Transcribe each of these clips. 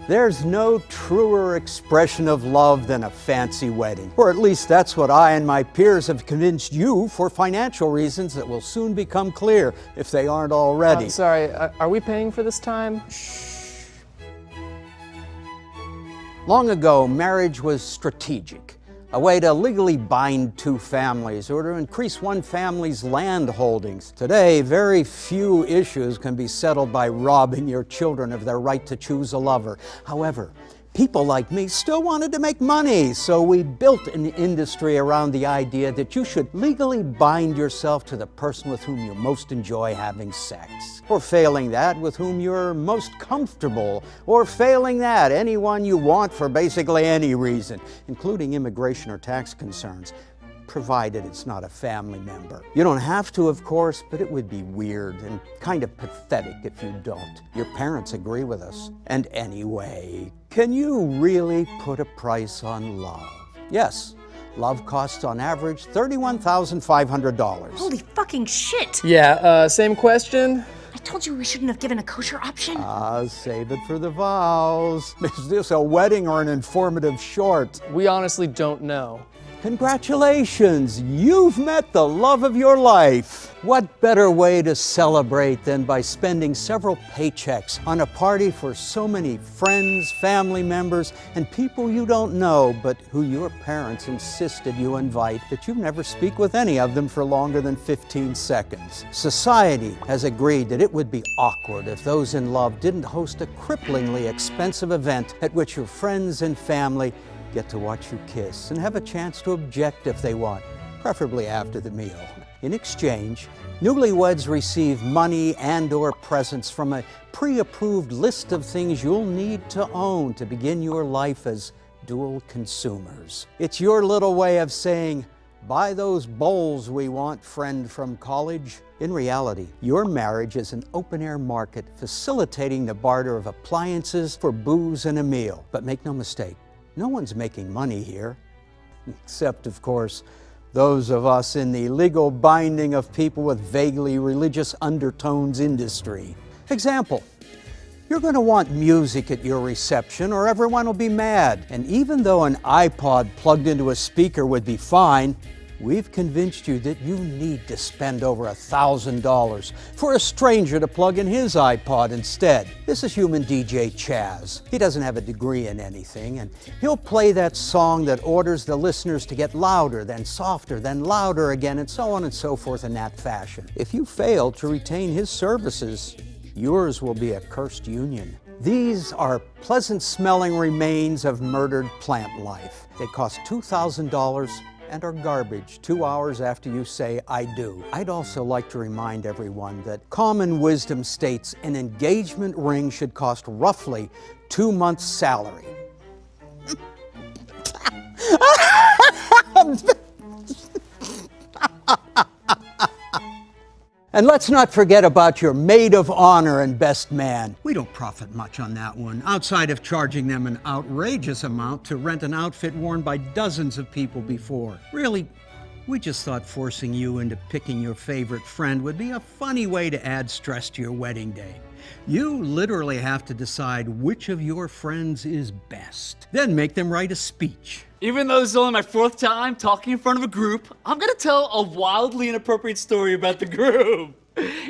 There's no truer expression of love than a fancy wedding. Or at least that's what I and my peers have convinced you for financial reasons that will soon become clear if they aren't already. Sorry, are we paying for this time? Long ago, marriage was strategic, a way to legally bind two families or to increase one family's land holdings. Today, very few issues can be settled by robbing your children of their right to choose a lover. However, people like me still wanted to make money, so we built an industry around the idea that you should legally bind yourself to the person with whom you most enjoy having sex. Or failing that, with whom you're most comfortable. Or failing that, anyone you want for basically any reason, including immigration or tax concerns, provided it's not a family member. You don't have to, of course, but it would be weird and kind of pathetic if you don't. Your parents agree with us. And anyway, can you really put a price on love? Yes, love costs on average $31,500. Holy fucking shit! Yeah, same question? I told you we shouldn't have given a kosher option. Save it for the vows. Is this a wedding or an informative short? We honestly don't know. Congratulations, you've met the love of your life. What better way to celebrate than by spending several paychecks on a party for so many friends, family members, and people you don't know, but who your parents insisted you invite, that you never speak with any of them for longer than 15 seconds. Society has agreed that it would be awkward if those in love didn't host a cripplingly expensive event at which your friends and family get to watch you kiss and have a chance to object if they want, preferably after the meal. In exchange, newlyweds receive money and/or presents from a pre-approved list of things you'll need to own to begin your life as dual consumers. It's your little way of saying, buy those bowls we want, friend from college. In reality, your marriage is an open-air market facilitating the barter of appliances for booze and a meal. But make no mistake, no one's making money here, except, of course, those of us in the legal binding of people with vaguely religious undertones industry. Example, you're going to want music at your reception or everyone will be mad. And even though an iPod plugged into a speaker would be fine, we've convinced you that you need to spend over $1,000 for a stranger to plug in his iPod instead. This is human DJ Chaz. He doesn't have a degree in anything, and he'll play that song that orders the listeners to get louder, then softer, then louder again, and so on and so forth in that fashion. If you fail to retain his services, yours will be a cursed union. These are pleasant-smelling remains of murdered plant life. They cost $2,000 and are garbage 2 hours after you say, I do. I'd also like to remind everyone that common wisdom states an engagement ring should cost roughly 2 months' salary. And let's not forget about your maid of honor and best man. We don't profit much on that one, outside of charging them an outrageous amount to rent an outfit worn by dozens of people before. Really, we just thought forcing you into picking your favorite friend would be a funny way to add stress to your wedding day. You literally have to decide which of your friends is best, then make them write a speech. Even though this is only my 4th time talking in front of a group, I'm gonna tell a wildly inappropriate story about the group.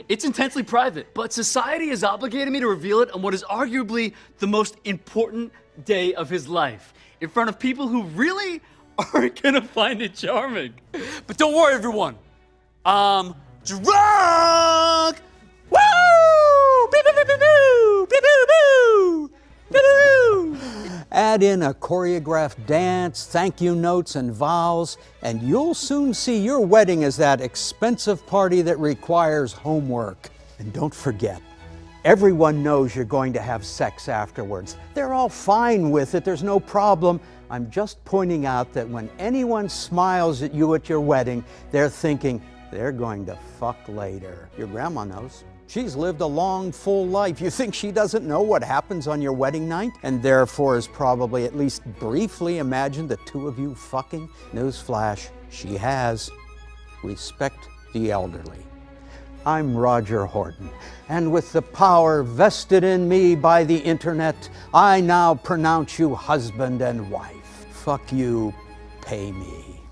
It's intensely private, but society has obligated me to reveal it on what is arguably the most important day of his life, in front of people who really aren't gonna find it charming. But don't worry, everyone. I'm drunk! Woo! Beep, beep, beep, beep, boo! Beep, beep, boo! Beep, beep, boo! Add in a choreographed dance, thank you notes, and vows, and you'll soon see your wedding as that expensive party that requires homework. And don't forget, everyone knows you're going to have sex afterwards. They're all fine with it, there's no problem. I'm just pointing out that when anyone smiles at you at your wedding, they're thinking they're going to fuck later. Your grandma knows. She's lived a long, full life. You think she doesn't know what happens on your wedding night? And therefore has probably at least briefly imagined the two of you fucking? Newsflash, she has. Respect the elderly. I'm Roger Horton, and with the power vested in me by the internet, I now pronounce you husband and wife. Fuck you, pay me.